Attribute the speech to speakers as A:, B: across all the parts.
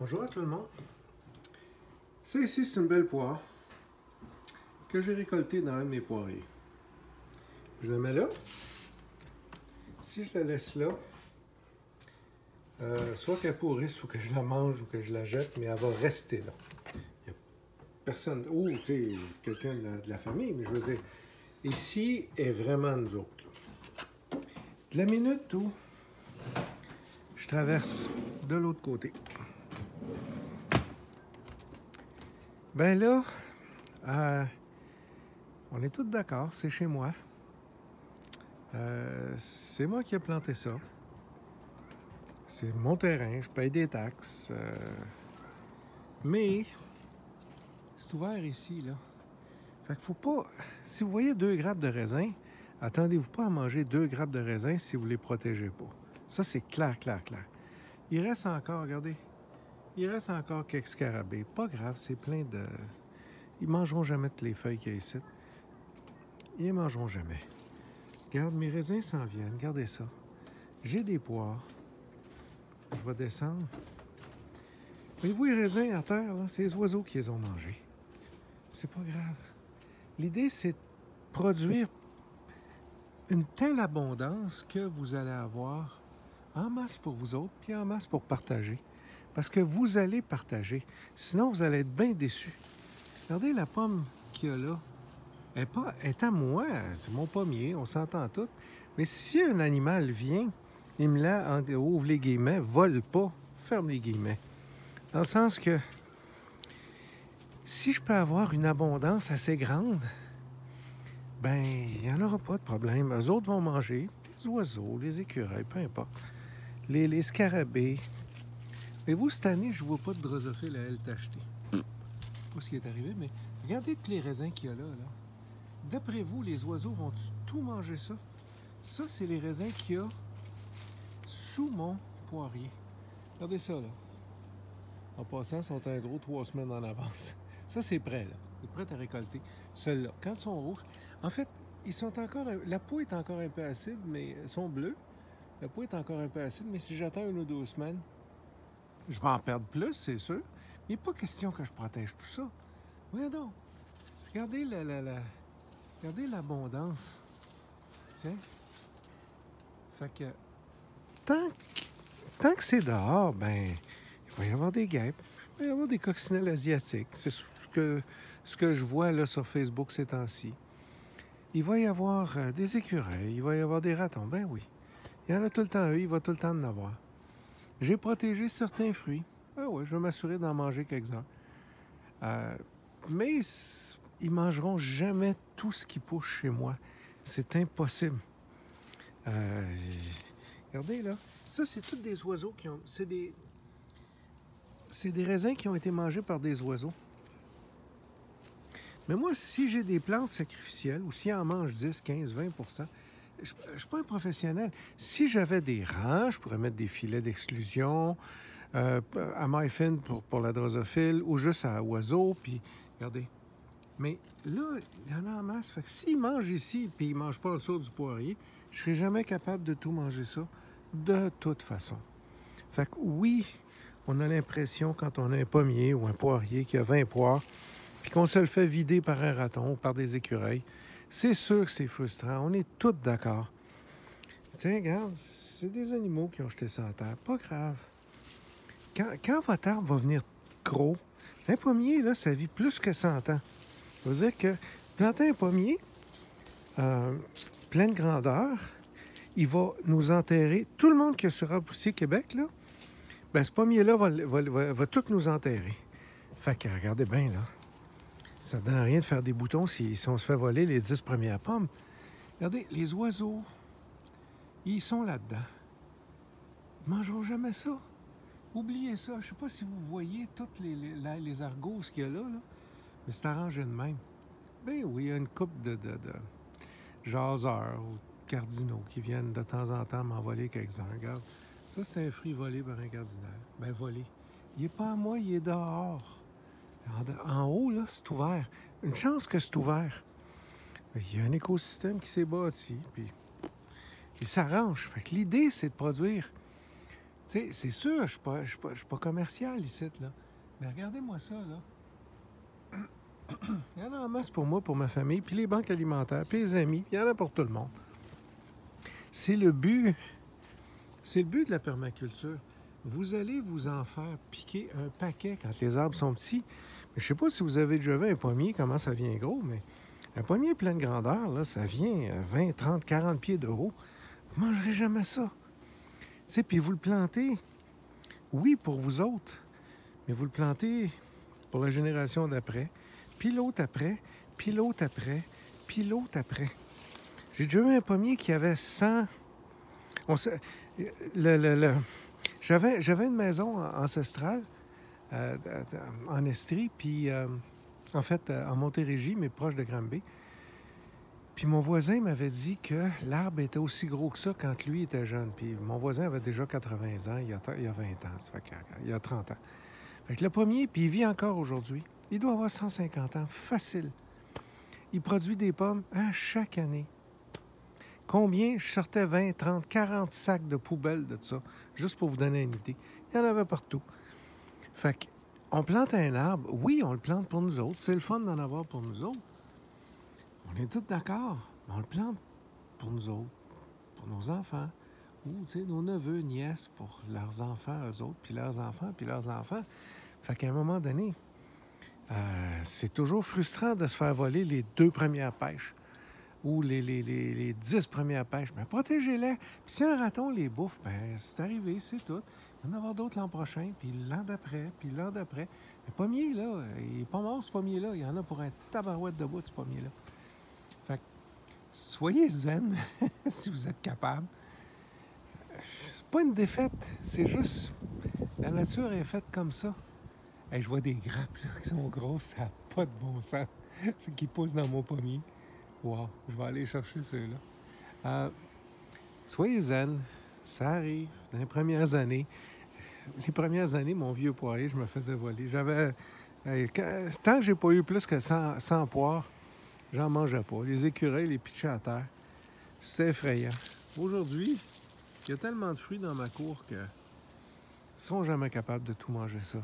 A: Bonjour à tout le monde. Ça ici, c'est une belle poire que j'ai récoltée dans un de mes poiriers. Je la mets là. Si je la laisse là, soit qu'elle pourrisse ou que je la mange ou que je la jette, mais elle va rester là. Il n'y a personne, ou tu sais, quelqu'un de la famille, mais je veux dire, ici est vraiment nous autres. De la minute où je traverse de l'autre côté, ben là, on est tous d'accord, c'est chez moi. C'est moi qui ai planté ça. C'est mon terrain, je paye des taxes. Mais c'est ouvert ici, là. Fait qu'il faut pas... Si vous voyez 2 grappes de raisin, attendez-vous pas à manger 2 grappes de raisin si vous ne les protégez pas. Ça, c'est clair. Il reste encore, regardez, il reste encore quelques scarabées. Pas grave, c'est plein de... Ils mangeront jamais toutes les feuilles qu'il y a ici. Ils ne mangeront jamais. Regarde, mes raisins s'en viennent, regardez ça. J'ai des poires. Je vais descendre. Voyez-vous les raisins à terre, là? C'est les oiseaux qui les ont mangés. C'est pas grave. L'idée, c'est de produire une telle abondance que vous allez avoir en masse pour vous autres, puis en masse pour partager. Parce que vous allez partager. Sinon, vous allez être bien déçus. Regardez la pomme qu'il y a là. Elle est à moi, c'est mon pommier, on s'entend tout. Mais si un animal vient, il me la ouvre les guillemets, vole pas, ferme les guillemets. Dans le sens que si je peux avoir une abondance assez grande, ben il n'y en aura pas de problème. Eux autres vont manger, les oiseaux, les écureuils, peu importe. Les scarabées. Et vous, cette année, je ne vois pas de drosophile à elle t'acheter. Je ne sais pas ce qui est arrivé, mais regardez tous les raisins qu'il y a là. D'après vous, les oiseaux vont tout manger ça? Ça, c'est les raisins qu'il y a sous mon poirier. Regardez ça, là. En passant, ils sont un gros 3 semaines en avance. Ça, c'est prêt, là. C'est prêt à récolter. Ceux-là, quand ils sont rouges, en fait, ils sont encore... La peau est encore un peu acide, mais ils sont bleus. La peau est encore un peu acide, mais si j'attends 1 ou 2 semaines, je vais en perdre plus, c'est sûr. Mais il n'est pas question que je protège tout ça. Voyons donc. Regardez regardez l'abondance. Tiens. Fait que tant que c'est dehors, ben il va y avoir des guêpes, il va y avoir des coccinelles asiatiques. C'est ce que je vois là sur Facebook ces temps-ci. Il va y avoir des écureuils, il va y avoir des ratons. Ben oui. Il y en a tout le temps, il va tout le temps en avoir. J'ai protégé certains fruits. Ah oui, je vais m'assurer d'en manger quelques-uns. Mais ils mangeront jamais tout ce qui pousse chez moi. C'est impossible. Regardez là. Ça, c'est tous des oiseaux qui ont... C'est des raisins qui ont été mangés par des oiseaux. Mais moi, si j'ai des plantes sacrificielles, ou si en mange 10, 15, 20 %, je ne suis pas un professionnel. Si j'avais des rangs, je pourrais mettre des filets d'exclusion à maille fine pour la drosophile, ou juste à oiseaux, puis regardez. Mais là, il y en a en masse. Fait que s'ils mangent ici, puis ils ne mangent pas autour du poirier, je ne serai jamais capable de tout manger ça, de toute façon. Fait que oui, on a l'impression, quand on a un pommier ou un poirier qui a 20 poires, puis qu'on se le fait vider par un raton ou par des écureuils, c'est sûr que c'est frustrant. On est tous d'accord. Tiens, regarde, c'est des animaux qui ont jeté ça à terre. Pas grave. Quand votre arbre va venir gros, un pommier, là, ça vit plus que 100 ans. Ça veut dire que planter un pommier plein de grandeur, il va nous enterrer. Tout le monde qui est sur Arboussier Québec, là, ben, ce pommier-là va tout nous enterrer. Fait que, regardez bien, là. Ça ne donne rien de faire des boutons si on se fait voler les 10 premières pommes. Regardez, les oiseaux, ils sont là-dedans. Ils ne mangeront jamais ça. Oubliez ça. Je ne sais pas si vous voyez toutes les argoses qu'il y a là, mais c'est arrangé de même. Ben oui, il y a une couple de jaseurs ou cardinaux qui viennent de temps en temps m'envoler quelques-uns. Regarde, ça, c'est un fruit volé par un cardinal. Ben volé. Il n'est pas à moi, il est dehors. En haut, là, c'est ouvert. Une chance que c'est ouvert. Il y a un écosystème qui s'est bâti, puis il s'arrange. Fait que l'idée, c'est de produire sais, c'est sûr, je suis pas commercial ici, là. Mais regardez-moi ça, là. Il y en a en masse pour moi, pour ma famille, puis les banques alimentaires, puis les amis, il y en a pour tout le monde. C'est le but, c'est le but de la permaculture. Vous allez vous en faire piquer un paquet quand les arbres sont petits. Mais je ne sais pas si vous avez déjà vu un pommier, comment ça vient gros, mais un pommier plein de grandeur, là, ça vient 20, 30, 40 pieds de haut. Vous ne mangerez jamais ça. Tu sais, puis vous le plantez, oui, pour vous autres, mais vous le plantez pour la génération d'après, puis l'autre après, puis l'autre après, puis l'autre après. J'ai déjà vu un pommier qui avait 100... J'avais une maison ancestrale en Estrie, puis en fait en Montérégie, mais proche de Granby. Puis mon voisin m'avait dit que l'arbre était aussi gros que ça quand lui était jeune. Puis mon voisin avait déjà 80 ans, il y a 20 ans, ça fait il y a 30 ans. Fait que le pommier, puis il vit encore aujourd'hui. Il doit avoir 150 ans, facile. Il produit des pommes à chaque année. Combien? Je sortais 20, 30, 40 sacs de poubelles de ça, juste pour vous donner une idée. Il y en avait partout. Fait qu'on plante un arbre, oui, on le plante pour nous autres. C'est le fun d'en avoir pour nous autres. On est tous d'accord. On le plante pour nous autres, pour nos enfants, ou, tu sais, nos neveux, nièces, pour leurs enfants, eux autres, puis leurs enfants, puis leurs enfants. Fait qu'à un moment donné, c'est toujours frustrant de se faire voler les 2 premières pêches ou les 10 premières pêches. Mais protégez-les. Puis si un raton les bouffe, ben c'est arrivé, c'est tout. Il va y en avoir d'autres l'an prochain, puis l'an d'après, puis l'an d'après. Le pommier, là, il n'est pas mort, ce pommier-là. Il y en a pour un tabarouette de bout, ce pommier-là. Fait que, soyez zen, si vous êtes capable. C'est pas une défaite, c'est juste... La nature est faite comme ça. Hey, je vois des grappes là, qui sont grosses, ça n'a pas de bon sens. Ce qui pousse dans mon pommier. Wow, je vais aller chercher ceux-là. Soyez zen, ça arrive. Dans les premières années, mon vieux poirier, je me faisais voler. Tant que j'ai pas eu plus que 100 poires, j'en mangeais pas. Les écureuils, les pitchaient à terre. C'était effrayant. Aujourd'hui, il y a tellement de fruits dans ma cour que ils sont jamais capables de tout manger ça.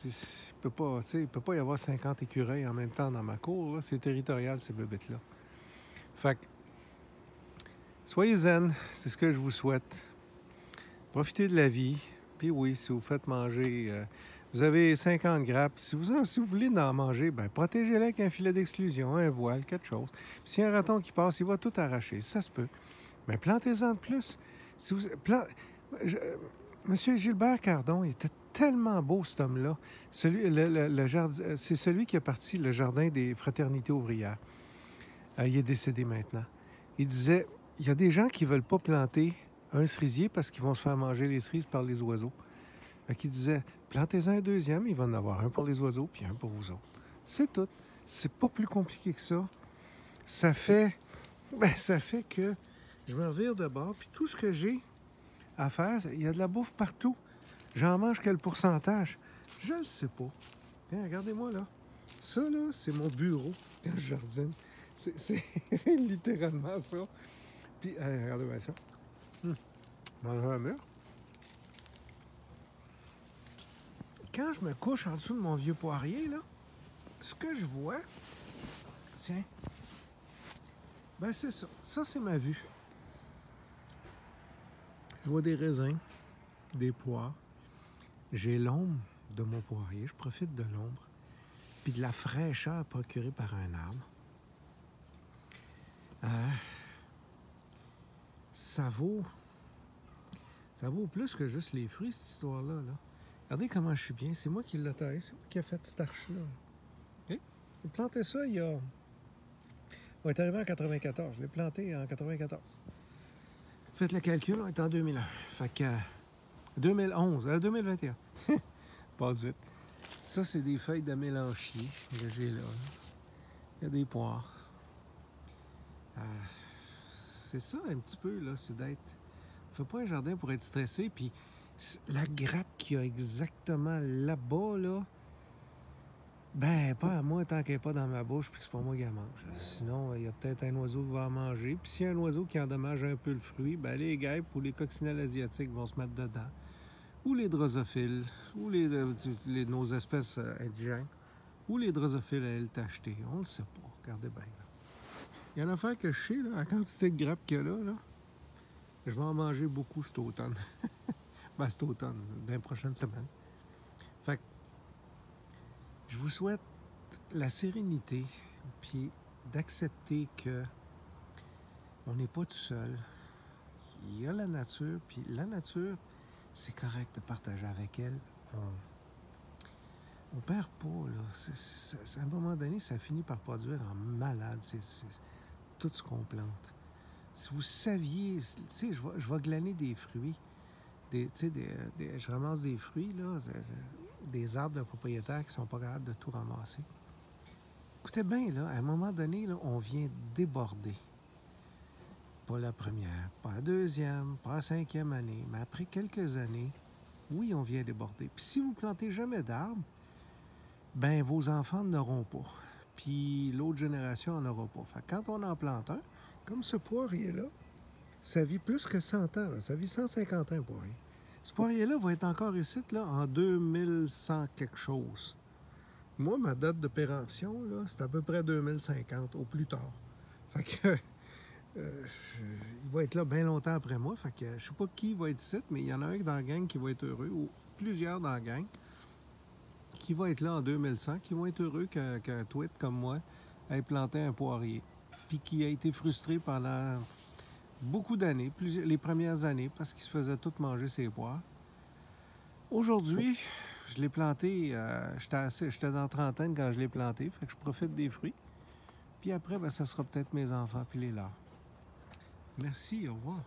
A: Il peut pas y avoir 50 écureuils en même temps dans ma cour. Là. C'est territorial, ces bébêtes-là. Fait que, soyez zen, c'est ce que je vous souhaite. Profitez de la vie. Puis oui, si vous faites manger, vous avez 50 grappes. Si vous voulez en manger, ben protégez-les avec un filet d'exclusion, un voile, quelque chose. Puis s'il y a un raton qui passe, il va tout arracher. Ça se peut. Mais plantez-en de plus. Si vous, Monsieur Gilbert Cardon était tellement beau, cet homme-là. C'est celui qui a parti le jardin des fraternités ouvrières. Il est décédé maintenant. Il disait, il y a des gens qui ne veulent pas planter un cerisier parce qu'ils vont se faire manger les cerises par les oiseaux. Il disait, plantez-en un deuxième, il va en avoir un pour les oiseaux puis un pour vous autres. C'est tout. C'est pas plus compliqué que ça. Ça fait que je me revire de bord, puis tout ce que j'ai à faire, il y a de la bouffe partout. J'en mange quel pourcentage? Je ne sais pas. Bien, regardez-moi là. Ça, là, c'est mon bureau quand je jardine. C'est littéralement ça. Puis, regardez bien ça. Manger un mur. Quand je me couche en dessous de mon vieux poirier, là, ce que je vois, tiens, ben c'est ça. Ça, c'est ma vue. Je vois des raisins, des poires. J'ai l'ombre de mon poirier. Je profite de l'ombre. Puis de la fraîcheur procurée par un arbre. Ça vaut plus que juste les fruits, cette histoire-là. Là. Regardez comment je suis bien. C'est moi qui l'ai taillé. C'est moi qui ai fait cette arche-là. Okay? J'ai planté ça il y a... On est arrivé en 94. Je l'ai planté en 94. Faites le calcul, on est en 2001. Fait que 2011, 2021. Passe vite. Ça, c'est des feuilles de mélanchier que j'ai là. Il y a des poires. C'est ça un petit peu, là, c'est d'être... Fais pas un jardin pour être stressé, puis la grappe qu'il y a exactement là-bas, là, Ben, pas à moi tant qu'elle n'est pas dans ma bouche puis que c'est pas moi qui la mange. Sinon, il y a peut-être un oiseau qui va en manger. Puis s'il y a un oiseau qui endommage un peu le fruit, ben les guêpes ou les coccinelles asiatiques vont se mettre dedans. Ou les drosophiles, ou nos espèces indigènes, ou les drosophiles à ailes tachetées. On le sait pas. Regardez bien. Là. Il y a une affaire que je sais, là, la quantité de grappes qu'il y a là, je vais en manger beaucoup cet automne. Ben, cet automne, dans les prochaines semaines. Fait que je vous souhaite la sérénité, puis d'accepter que on n'est pas tout seul. Il y a la nature, puis la nature, c'est correct de partager avec elle. On perd pas, là. À un moment donné, ça finit par produire en malade, tout ce qu'on plante. Si vous saviez, tu sais, je vais glaner des fruits. Je ramasse des fruits, là, des arbres de propriétaires qui ne sont pas capables de tout ramasser. Écoutez bien, là, à un moment donné, là, on vient déborder. Pas la première, pas la deuxième, pas la cinquième année, mais après quelques années, oui, on vient déborder. Puis si vous plantez jamais d'arbres, ben vos enfants n'auront pas. Puis l'autre génération n'en aura pas. Fait que quand on en plante un, comme ce poirier-là, ça vit plus que 100 ans. Là. Ça vit 150 ans, un poirier. Ce poirier-là va être encore ici là, en 2100 quelque chose. Moi, ma date de péremption, là, c'est à peu près 2050, au plus tard. Fait que il va être là bien longtemps après moi. Fait que je sais pas qui va être ici, mais il y en a un dans la gang qui va être heureux, ou plusieurs dans la gang qui va être là en 2100, qui vont être heureux qu'un tweet comme moi ait planté un poirier. Puis qui a été frustré pendant beaucoup d'années, les premières années, parce qu'il se faisait tout manger ses poires. Aujourd'hui, je l'ai planté, j'étais dans la trentaine quand je l'ai planté, fait que je profite des fruits. Puis après, ben, ça sera peut-être mes enfants puis les leurs. Merci, au revoir.